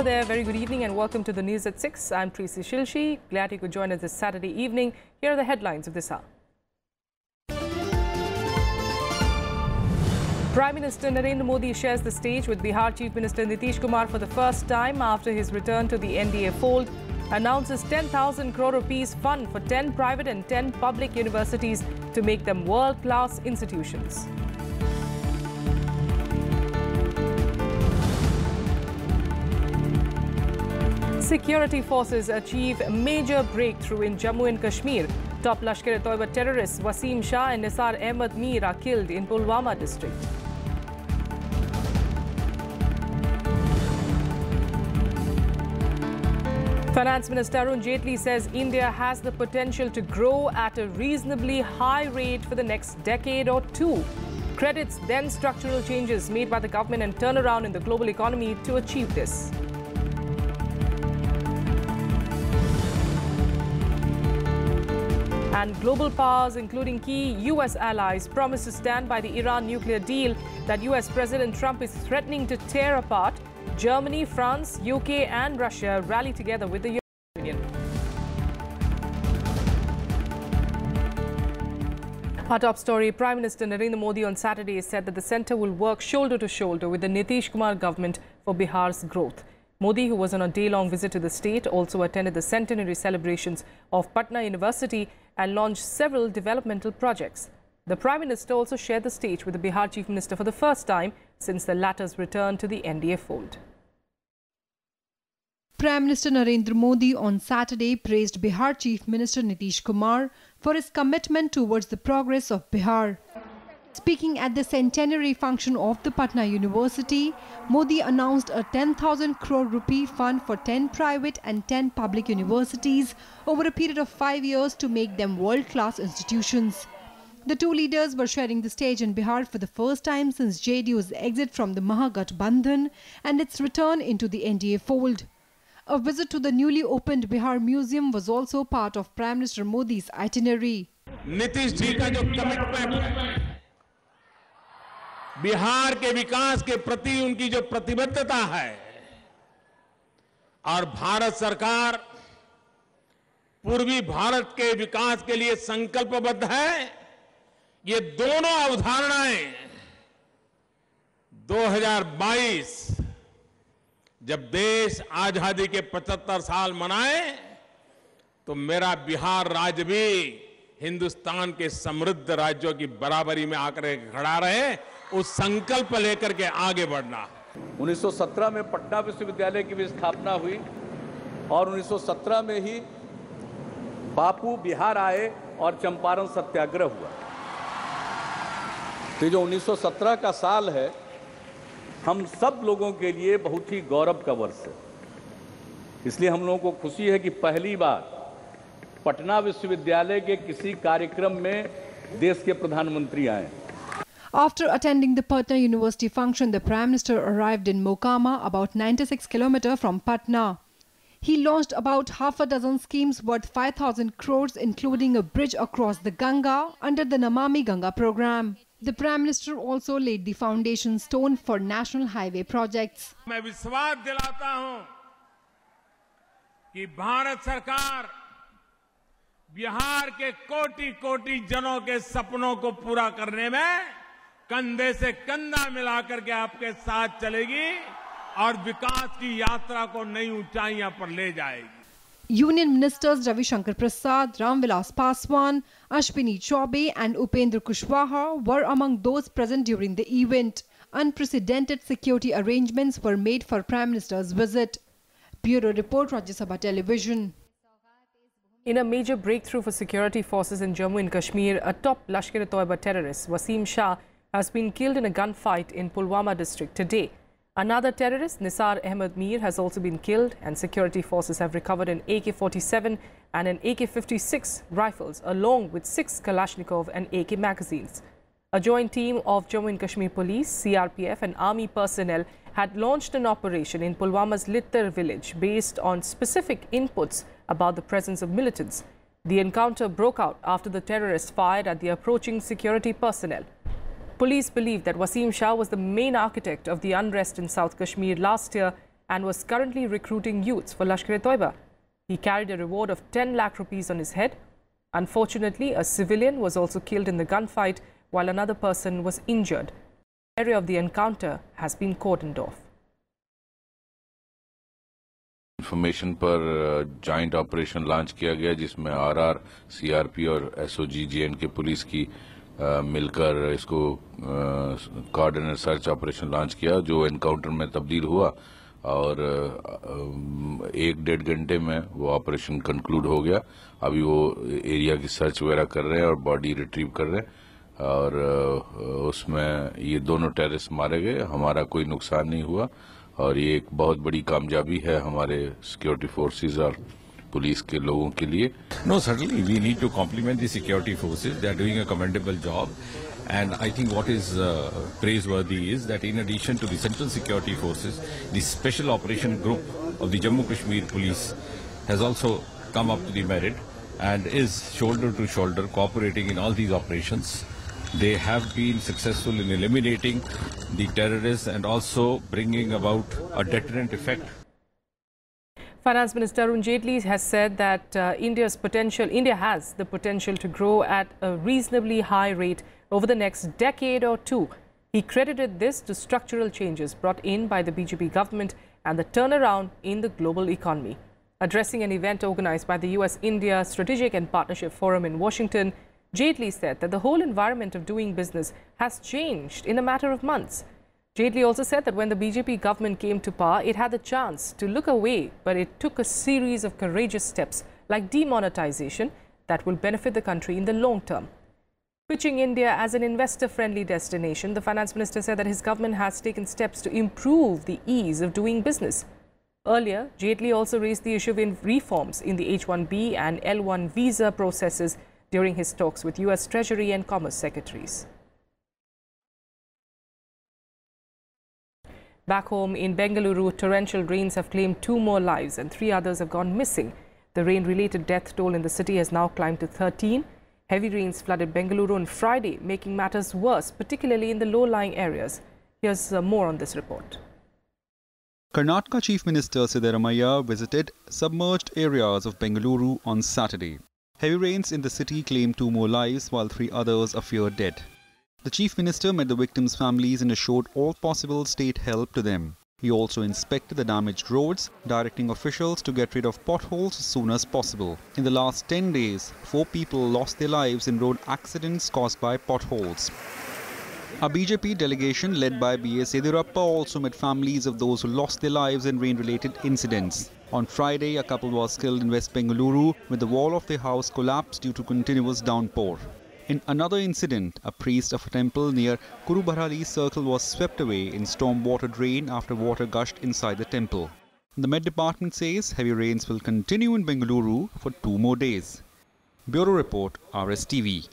Hello there, very good evening and welcome to the news at 6. I'm Preeti Shilshi. Glad you could join us this Saturday evening. Here are the headlines of this hour. Prime Minister Narendra Modi shares the stage with Bihar Chief Minister Nitish Kumar for the first time after his return to the NDA fold. Announces 10,000 crore rupees fund for 10 private and 10 public universities to make them world-class institutions. Security forces achieve major breakthrough in Jammu and Kashmir. Top Lashkar-e-Toiba terrorists Wasim Shah and Nisar Ahmed Mir are killed in Pulwama district. Finance Minister Arun Jaitley says India has the potential to grow at a reasonably high rate for the next decade or two. Credits then structural changes made by the government and turnaround in the global economy to achieve this. And global powers, including key U.S. allies, promise to stand by the Iran nuclear deal that U.S. President Trump is threatening to tear apart. Germany, France, UK and Russia rally together with the European Union. Our top story, Prime Minister Narendra Modi on Saturday said that the centre will work shoulder to shoulder with the Nitish Kumar government for Bihar's growth. Modi, who was on a day-long visit to the state, also attended the centenary celebrations of Patna University and launched several developmental projects. The Prime Minister also shared the stage with the Bihar Chief Minister for the first time since the latter's return to the NDA fold. Prime Minister Narendra Modi on Saturday praised Bihar Chief Minister Nitish Kumar for his commitment towards the progress of Bihar. Speaking at the centenary function of the Patna University, Modi announced a 10,000 crore rupee fund for 10 private and 10 public universities over a period of 5 years to make them world-class institutions. The two leaders were sharing the stage in Bihar for the first time since JDU's exit from the Mahagathbandhan and its return into the NDA fold. A visit to the newly opened Bihar Museum was also part of Prime Minister Modi's itinerary. Nitish ji का जो commitment है, बिहार के विकास के प्रति उनकी जो प्रतिबद्धता है और भारत सरकार पूर्वी भारत के विकास के लिए संकल्पबद्ध है, ये दोनों अवधारणाएं 2022 जब देश आजादी के 75 साल मनाए तो मेरा बिहार राज्य भी हिंदुस्तान के समृद्ध राज्यों की बराबरी में आकर खड़ा रहे, उस संकल्प लेकर के आगे बढ़ना। 1917 में पटना विश्वविद्यालय की भी स्थापना हुई और 1917 में ही बापू बिहार आए और चंपारण सत्याग्रह हुआ। तो जो 1917 का साल है, हम सब लोगों के लिए बहुत ही गौरव का वर्ष है। इसलिए हम लोगों को खुशी है कि पहली बार पटना विश्वविद्यालय के किसी कार्यक्रम में देश के प्रधानमंत्री आए। After attending the Patna University function, the Prime Minister arrived in Mokama, about 96 km from Patna. He launched about half a dozen schemes worth 5,000 crores, including a bridge across the Ganga under the Namami Ganga program. The Prime Minister also laid the foundation stone for national highway projects. मैं विश्वास दिलाता हूं कि भारत सरकार बिहार के कोटि-कोटि जनों के सपनों को पूरा करने में कंधे से कंधा मिलाकर के आपके साथ चलेगी और विकास की यात्रा को नई ऊंचाइयां पर ले जाएगी। Union Ministers Ravi Shankar Prasad, Ramvilas Paswan, Ashwini Chaubey and Upendra Kushwaha were among those present during the event. Unprecedented security arrangements were made for Prime Minister's visit. Bureau Report, Rajya Sabha Television. In a major breakthrough for security forces in Jammu and Kashmir, a top Lashkar-e-Toiba terrorist, Wasim Shah, has been killed in a gunfight in Pulwama district today. Another terrorist, Nisar Ahmed Mir, has also been killed, and security forces have recovered an AK-47 and an AK-56 rifles, along with 6 Kalashnikov and AK magazines. A joint team of Jammu and Kashmir Police, CRPF and Army personnel had launched an operation in Pulwama's Littar village based on specific inputs about the presence of militants. The encounter broke out after the terrorists fired at the approaching security personnel. Police believe that Wasim Shah was the main architect of the unrest in South Kashmir last year and was currently recruiting youths for Lashkar-e-Toiba. He carried a reward of 10 lakh rupees on his head. Unfortunately, a civilian was also killed in the gunfight, while another person was injured. The area of the encounter has been cordoned off. Information पर joint operation launch किया गया, जिसमें RR, CRP और SOG JNK police की मिलकर इसको coordinate search operation launch किया, जो एनकाउंटर में तब्दील हुआ और 1-1.5 घंटे में वो ऑपरेशन कंक्लूड हो गया। अभी वो एरिया की सर्च वगैरह कर रहे हैं और बॉडी रिट्रीव कर रहे हैं और उसमें ये दोनों टेररिस्ट मारे गए। हमारा कोई नुकसान नहीं हुआ और ये एक बहुत बड़ी कामयाबी है हमारे सिक्योरिटी फोर्सेस और पुलिस के लोगों के लिए। No, certainly we need to compliment the security forces. They are doing a commendable job. And I think what is praiseworthy is that in addition to the Central Security Forces, the Special Operation Group of the Jammu Kashmir Police has also come up to the merit and is shoulder to shoulder cooperating in all these operations. They have been successful in eliminating the terrorists and also bringing about a deterrent effect. Finance Minister Arun Jaitley has said that India has the potential to grow at a reasonably high rate over the next decade or two. He credited this to structural changes brought in by the BJP government and the turnaround in the global economy. Addressing an event organized by the US-India Strategic and Partnership Forum in Washington, Jaitley said that the whole environment of doing business has changed in a matter of months. Jaitley also said that when the BJP government came to power, it had the chance to look away, but it took a series of courageous steps like demonetization that will benefit the country in the long term. Pitching India as an investor-friendly destination, the finance minister said that his government has taken steps to improve the ease of doing business. Earlier, Jaitley also raised the issue of reforms in the H-1B and L-1 visa processes during his talks with US Treasury and Commerce secretaries. Back home in Bengaluru, torrential rains have claimed 2 more lives and 3 others have gone missing. The rain-related death toll in the city has now climbed to 13. Heavy rains flooded Bengaluru on Friday, making matters worse, particularly in the low-lying areas. Here's more on this report. Karnataka Chief Minister Siddaramaiah visited submerged areas of Bengaluru on Saturday. Heavy rains in the city claimed 2 more lives while 3 others are feared dead. The Chief Minister met the victims' families and assured all possible state help to them. He also inspected the damaged roads, directing officials to get rid of potholes as soon as possible. In the last 10 days, 4 people lost their lives in road accidents caused by potholes. A BJP delegation led by B.S. Yediyurappa also met families of those who lost their lives in rain-related incidents. On Friday, a couple was killed in West Bengaluru when the wall of their house collapsed due to continuous downpour. In another incident, a priest of a temple near Kurubarali Circle was swept away in storm-water drain after water gushed inside the temple. The Met Department says heavy rains will continue in Bengaluru for 2 more days. Bureau Report, RSTV.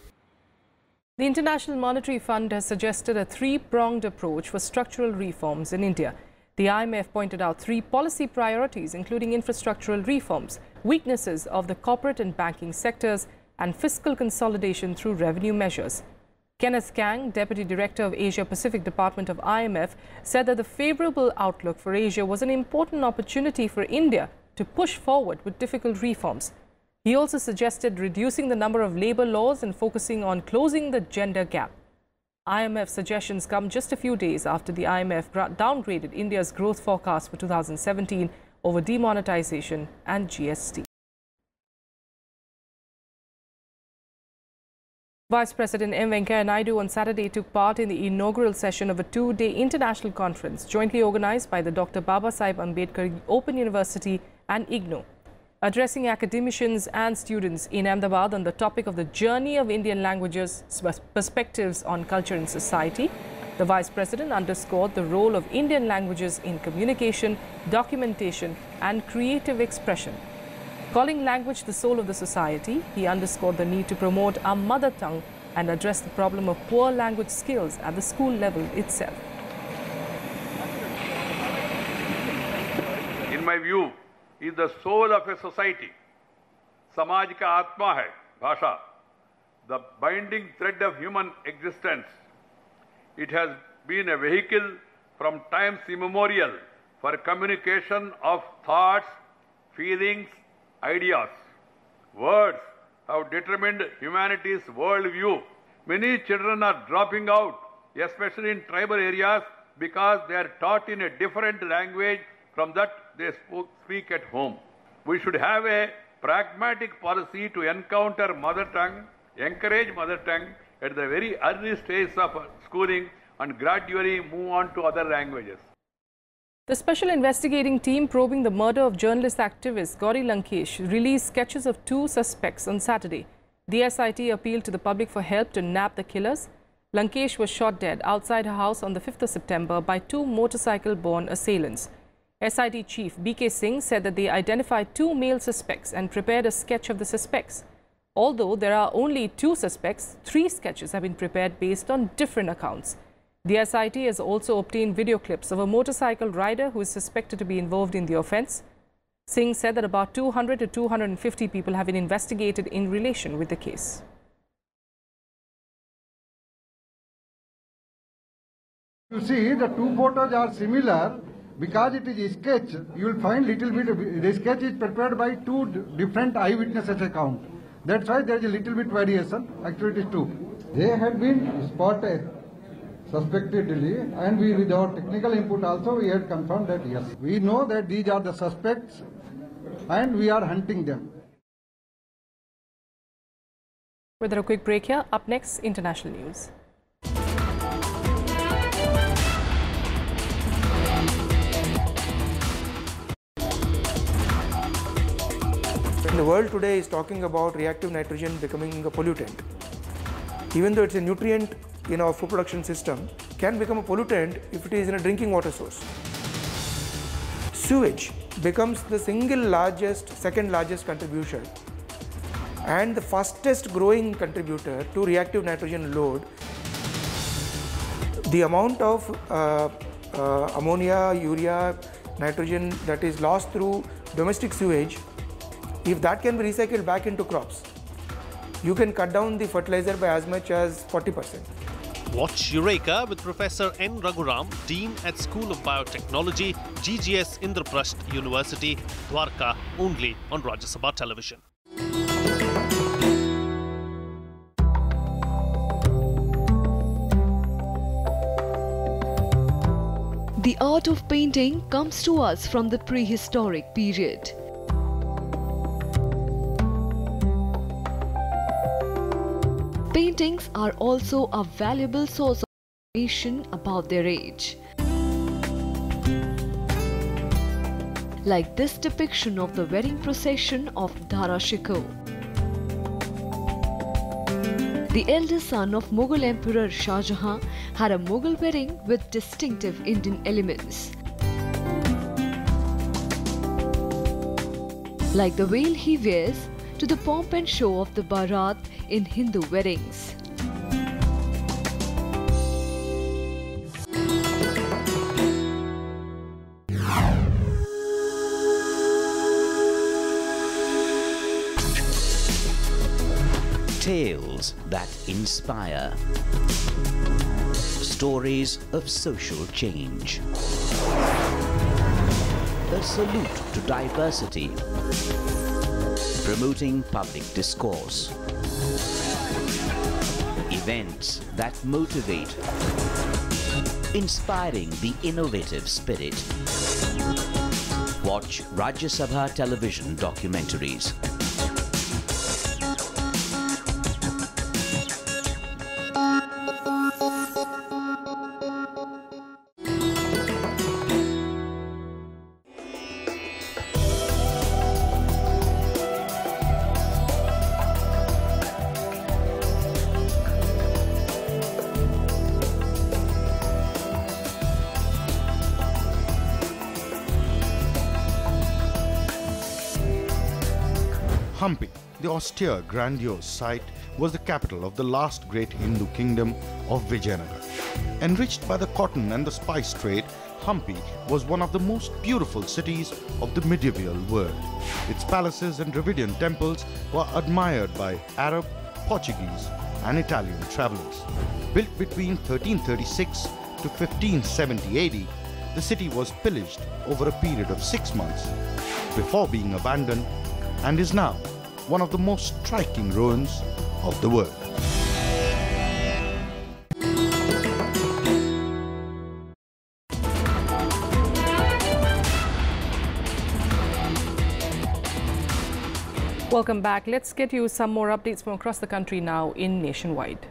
The International Monetary Fund has suggested a 3-pronged approach for structural reforms in India. The IMF pointed out 3 policy priorities, including infrastructural reforms, weaknesses of the corporate and banking sectors, and fiscal consolidation through revenue measures. Kenneth Kang, Deputy Director of Asia Pacific Department of IMF, said that the favorable outlook for Asia was an important opportunity for India to push forward with difficult reforms. He also suggested reducing the number of labor laws and focusing on closing the gender gap. IMF suggestions come just a few days after the IMF downgraded India's growth forecast for 2017 over demonetization and GST. Vice President M. Venkaiah Naidu on Saturday took part in the inaugural session of a 2-day international conference jointly organized by the Dr. Babasaheb Ambedkar Open University and IGNOU. Addressing academicians and students in Ahmedabad on the topic of the journey of Indian languages, perspectives on culture and society, the Vice President underscored the role of Indian languages in communication, documentation and creative expression. Calling language the soul of the society, he underscored the need to promote our mother tongue and address the problem of poor language skills at the school level itself. In my view, is the soul of a society. Samaj ka atma hai, bhasha, the binding thread of human existence. It has been a vehicle from times immemorial for communication of thoughts, feelings, ideas. Words have determined humanity's worldview. Many children are dropping out, especially in tribal areas, because they are taught in a different language from that they speak at home. We should have a pragmatic policy to encounter mother tongue, encourage mother tongue at the very early stage of schooling and gradually move on to other languages. The special investigating team probing the murder of journalist activist Gauri Lankesh released sketches of 2 suspects on Saturday. The SIT appealed to the public for help to nab the killers. Lankesh was shot dead outside her house on the 5th of September by 2 motorcycle-borne assailants. SIT Chief BK Singh said that they identified 2 male suspects and prepared a sketch of the suspects. Although there are only 2 suspects, 3 sketches have been prepared based on different accounts. The SIT has also obtained video clips of a motorcycle rider who is suspected to be involved in the offence. Singh said that about 200 to 250 people have been investigated in relation with the case. You see, the 2 photos are similar because it is a sketch. You will find little bit, the sketch is prepared by 2 different eyewitnesses account. That's why there is a little bit variation. Actually, it is 2. They have been spotted suspectedly, and we, with our technical input also, we had confirmed that yes, we know that these are the suspects and we are hunting them. With a quick break here, up next, international news. The world today is talking about reactive nitrogen becoming a pollutant. Even though it's a nutrient in our food production system, can become a pollutant if it is in a drinking water source. Sewage becomes the second largest contribution and the fastest growing contributor to reactive nitrogen load. The amount of ammonia, urea, nitrogen that is lost through domestic sewage, if that can be recycled back into crops, you can cut down the fertilizer by as much as 40%. Watch Eureka with Professor N. Raghuram, Dean at School of Biotechnology, GGS Indraprasth University, Dwarka, only on Rajya Sabha television. The art of painting comes to us from the prehistoric period. Paintings are also a valuable source of information about their age. Like this depiction of the wedding procession of Dara Shikoh. The eldest son of Mughal Emperor Shah Jahan had a Mughal wedding with distinctive Indian elements. Like the veil he wears, to the pomp and show of the Bharat in Hindu weddings. Tales that inspire. Stories of social change. A salute to diversity. Promoting public discourse. Events that motivate. Inspiring the innovative spirit. Watch Rajya Sabha television documentaries. Hampi, the austere, grandiose site, was the capital of the last great Hindu kingdom of Vijayanagar. Enriched by the cotton and the spice trade, Hampi was one of the most beautiful cities of the medieval world. Its palaces and Dravidian temples were admired by Arab, Portuguese and Italian travelers. Built between 1336 to 1570 AD, the city was pillaged over a period of 6 months before being abandoned and is now one of the most striking ruins of the world. Welcome back. Let's get you some more updates from across the country now in Nationwide.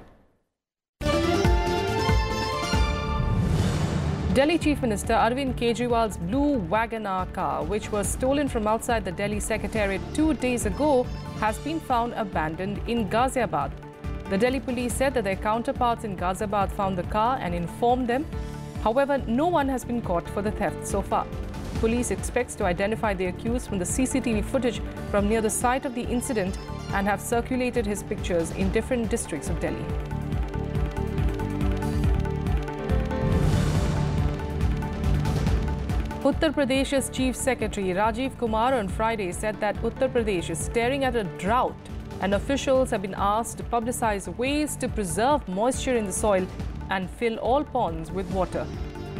Delhi Chief Minister Arvind Kejriwal's blue Wagoner car, which was stolen from outside the Delhi Secretariat 2 days ago, has been found abandoned in Ghaziabad. The Delhi police said that their counterparts in Ghaziabad found the car and informed them. However, no one has been caught for the theft so far. Police expects to identify the accused from the CCTV footage from near the site of the incident and have circulated his pictures in different districts of Delhi. Uttar Pradesh's Chief Secretary Rajiv Kumar on Friday said that Uttar Pradesh is staring at a drought and officials have been asked to publicize ways to preserve moisture in the soil and fill all ponds with water.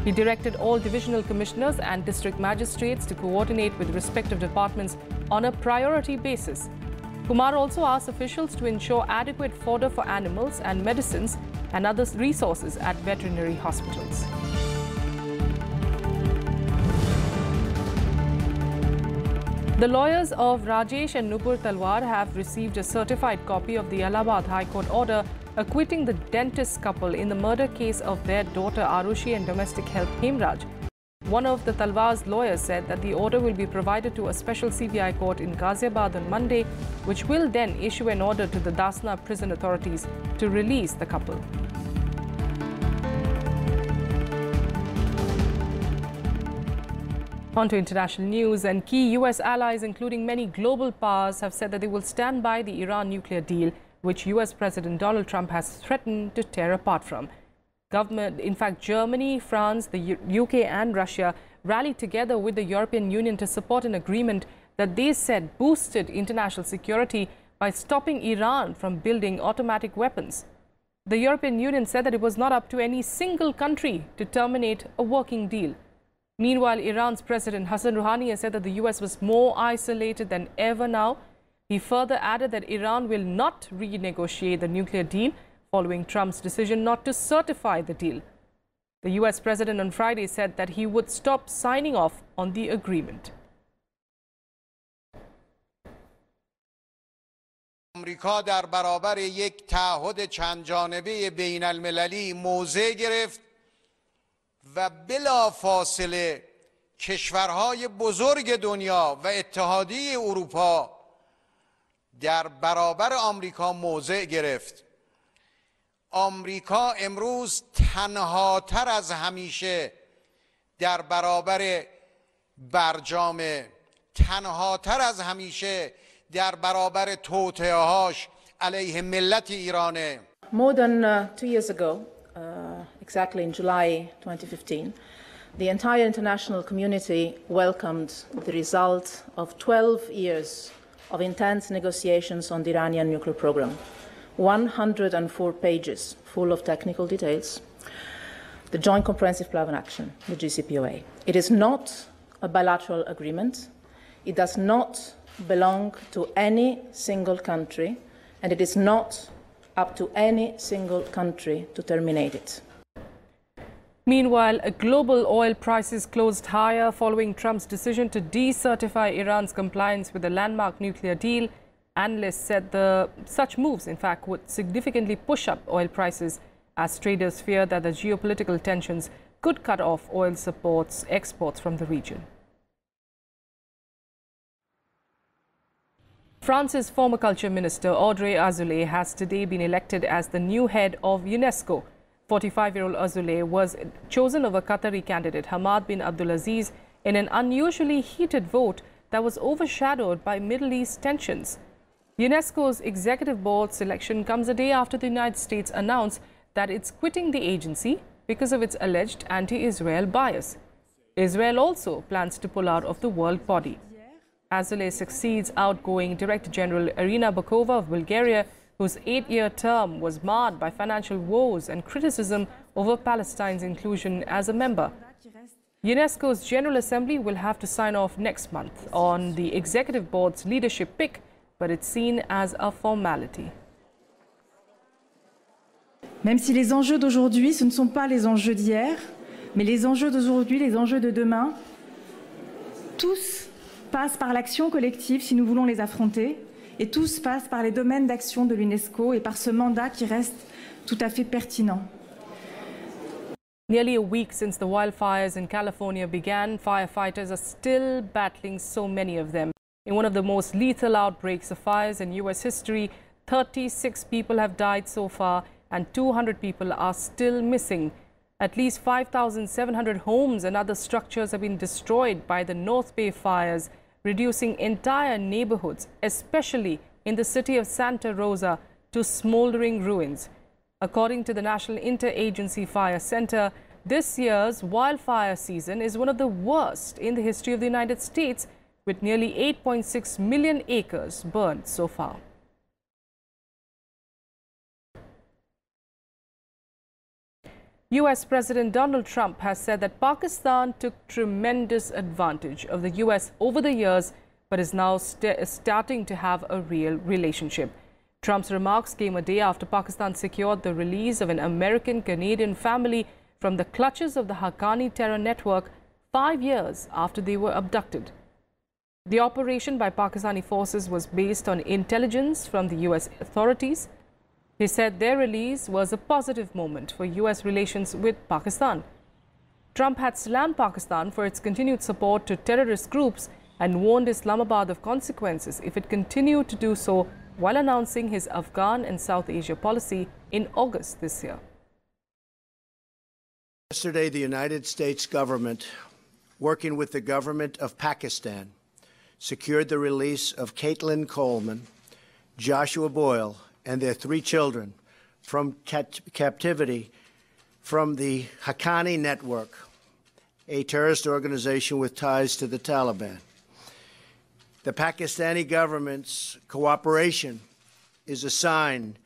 He directed all divisional commissioners and district magistrates to coordinate with respective departments on a priority basis. Kumar also asked officials to ensure adequate fodder for animals and medicines and other resources at veterinary hospitals. The lawyers of Rajesh and Nupur Talwar have received a certified copy of the Allahabad High Court order acquitting the dentist couple in the murder case of their daughter Arushi and domestic help Hemraj. One of the Talwar's lawyers said that the order will be provided to a special CBI court in Ghaziabad on Monday, which will then issue an order to the Dasna prison authorities to release the couple. On to international news, and key US allies, including many global powers, have said that they will stand by the Iran nuclear deal, which US President Donald Trump has threatened to tear apart from. In fact, Germany, France, the UK and Russia rallied together with the European Union to support an agreement that they said boosted international security by stopping Iran from building automatic weapons. The European Union said that it was not up to any single country to terminate a working deal. Meanwhile, Iran's President Hassan Rouhani has said that the US was more isolated than ever now. He further added that Iran will not renegotiate the nuclear deal following Trump's decision not to certify the deal. The US President on Friday said that he would stop signing off on the agreement. آمریکا در برابر یک تعهد چند جانبه بین المللی موضع گرفت و بلا فاصله کشورهای بزرگ دنیا و اتحادیه اروپا در برابر آمریکا موضع گرفت. آمریکا امروز تنهاتر از همیشه در برابر برجام، تنهاتر از همیشه در برابر توطئه‌هاش علیه ملت ایرانه. More than 2 years ago, exactly in July 2015, the entire international community welcomed the result of 12 years of intense negotiations on the Iranian nuclear program. 104 pages full of technical details. The Joint Comprehensive Plan of Action, the JCPOA. It is not a bilateral agreement. It does not belong to any single country, and it is not up to any single country to terminate it. Meanwhile, global oil prices closed higher following Trump's decision to decertify Iran's compliance with the landmark nuclear deal. Analysts said such moves, in fact, would significantly push up oil prices as traders fear that the geopolitical tensions could cut off oil exports from the region. France's former culture minister Audrey Azoulay has today been elected as the new head of UNESCO. 45-year-old Azoulay was chosen over Qatari candidate Hamad bin Abdulaziz in an unusually heated vote that was overshadowed by Middle East tensions. UNESCO's executive board selection comes a day after the United States announced that it's quitting the agency because of its alleged anti-Israel bias. Israel also plans to pull out of the world body. Azoulay succeeds outgoing Director General Irina Bokova of Bulgaria, whose 8-year term was marred by financial woes and criticism over Palestine's inclusion as a member. UNESCO's General Assembly will have to sign off next month on the Executive Board's leadership pick, but it's seen as a formality. Même si les enjeux d'aujourd'hui, ce ne sont pas les enjeux d'hier, mais les enjeux d'aujourd'hui, les enjeux de demain, tous passent par l'action collective si nous voulons les affronter, et tous passent par les domaines d'action de l'UNESCO et par ce mandat qui reste tout à fait pertinent. Nearly a week since the wildfires in California began, firefighters are still battling so many of them. In one of the most lethal outbreaks of fires in U.S. history, 36 people have died so far and 200 people are still missing. At least 5,700 homes and other structures have been destroyed by the North Bay fires, reducing entire neighborhoods, especially in the city of Santa Rosa, to smoldering ruins. According to the National Interagency Fire Center, this year's wildfire season is one of the worst in the history of the United States, with nearly 8.6 million acres burned so far. US President Donald Trump has said that Pakistan took tremendous advantage of the US over the years, but is now starting to have a real relationship. Trump's remarks came a day after Pakistan secured the release of an American-Canadian family from the clutches of the Haqqani terror network 5 years after they were abducted. The operation by Pakistani forces was based on intelligence from the US authorities. He said their release was a positive moment for US relations with Pakistan. Trump had slammed Pakistan for its continued support to terrorist groups and warned Islamabad of consequences if it continued to do so, while announcing his Afghan and South Asia policy in August this year. Yesterday, the United States government, working with the government of Pakistan, secured the release of Caitlin Coleman, Joshua Boyle, and their 3 children from captivity from the Haqqani network, a terrorist organization with ties to the Taliban. The Pakistani government's cooperation is a sign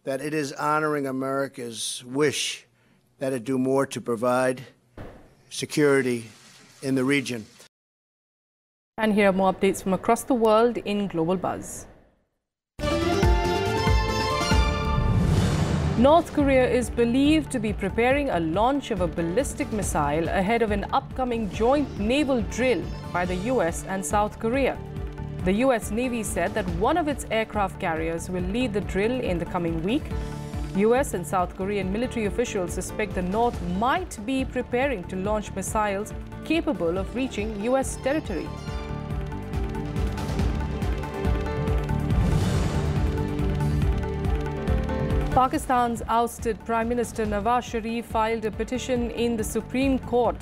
that it is honoring America's wish that it do more to provide security in the region. And here are more updates from across the world in Global Buzz. North Korea is believed to be preparing a launch of a ballistic missile ahead of an upcoming joint naval drill by the US and South Korea. The US Navy said that one of its aircraft carriers will lead the drill in the coming week. US and South Korean military officials suspect the North might be preparing to launch missiles capable of reaching US territory. Pakistan's ousted Prime Minister Nawaz Sharif filed a petition in the Supreme Court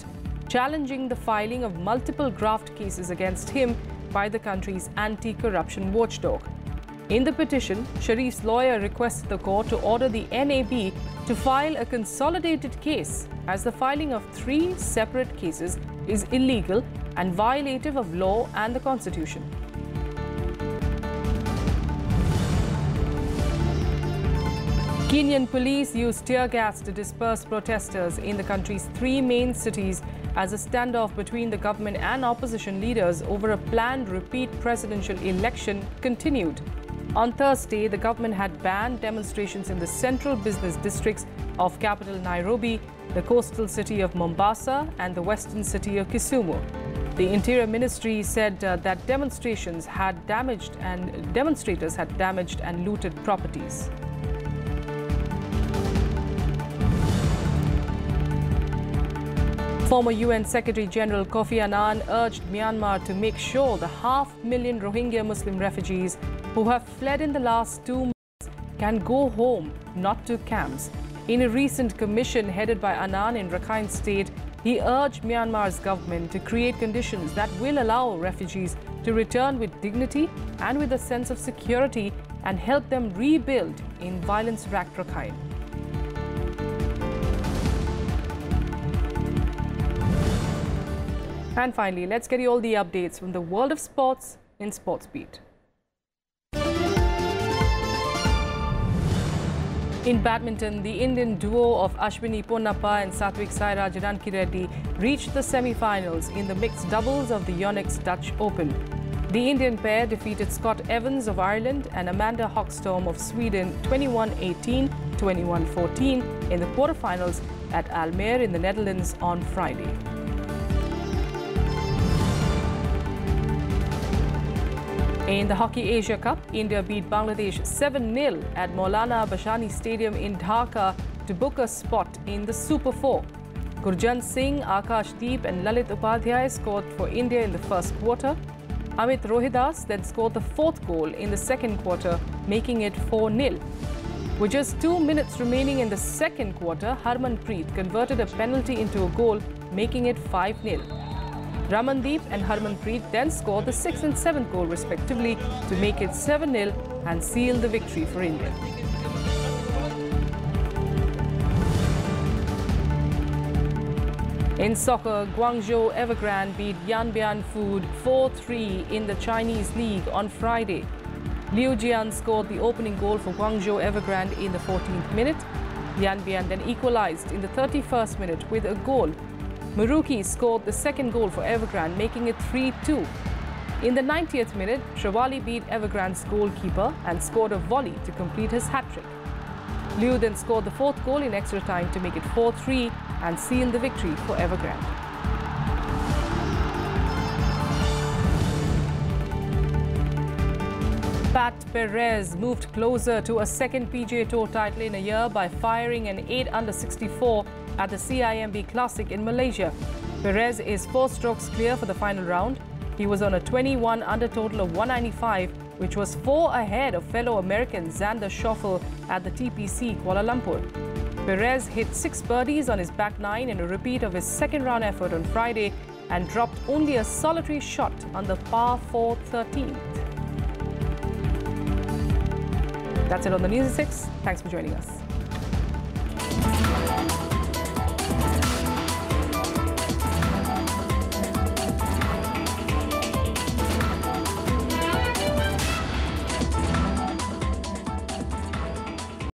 challenging the filing of multiple graft cases against him by the country's anti-corruption watchdog. In the petition, Sharif's lawyer requested the court to order the NAB to file a consolidated case, as the filing of 3 separate cases is illegal and violative of law and the Constitution. Kenyan police used tear gas to disperse protesters in the country's 3 main cities as a standoff between the government and opposition leaders over a planned repeat presidential election continued. On Thursday, the government had banned demonstrations in the central business districts of capital Nairobi, the coastal city of Mombasa, and the western city of Kisumu. The Interior Ministry said that demonstrators had damaged and looted properties. Former UN Secretary General Kofi Annan urged Myanmar to make sure the 500,000 Rohingya Muslim refugees who have fled in the last 2 months can go home, not to camps. In a recent commission headed by Annan in Rakhine State, he urged Myanmar's government to create conditions that will allow refugees to return with dignity and with a sense of security and help them rebuild in violence-racked Rakhine. And finally, let's get you all the updates from the world of sports in Sports Beat. In badminton, the Indian duo of Ashwini Ponnappa and Satvik Sairaj Rankireddy reached the semi-finals in the mixed doubles of the Yonex Dutch Open. The Indian pair defeated Scott Evans of Ireland and Amanda Hochstorm of Sweden 21-18, 21-14 in the quarterfinals at Almere in the Netherlands on Friday. In the Hockey Asia Cup, India beat Bangladesh 7-0 at Maulana Bashani Stadium in Dhaka to book a spot in the Super 4. Gurjant Singh, Akash Deep and Lalit Upadhyay scored for India in the first quarter. Amit Rohidas then scored the fourth goal in the second quarter, making it 4-0. With just 2 minutes remaining in the second quarter, Harmanpreet converted a penalty into a goal, making it 5-0. Ramandeep and Harmanpreet then scored the 6th and 7th goal respectively to make it 7-0 and seal the victory for India. In soccer, Guangzhou Evergrande beat Yanbian Food 4-3 in the Chinese League on Friday. Liu Jian scored the opening goal for Guangzhou Evergrande in the 14th minute. Yanbian then equalized in the 31st minute with a goal. Maruki scored the second goal for Evergrande, making it 3-2. In the 90th minute, Shravali beat Evergrande's goalkeeper and scored a volley to complete his hat-trick. Liu then scored the fourth goal in extra time to make it 4-3 and seal the victory for Evergrande. Pat Perez moved closer to a second PGA Tour title in a year by firing an 8-under 64 at the CIMB Classic in Malaysia. Perez is 4 strokes clear for the final round. He was on a 21-under total of 195, which was 4 ahead of fellow American Xander Schauffele at the TPC Kuala Lumpur. Perez hit 6 birdies on his back 9 in a repeat of his second-round effort on Friday and dropped only a solitary shot on the par 4 13th. That's it on the News at 6. Thanks for joining us.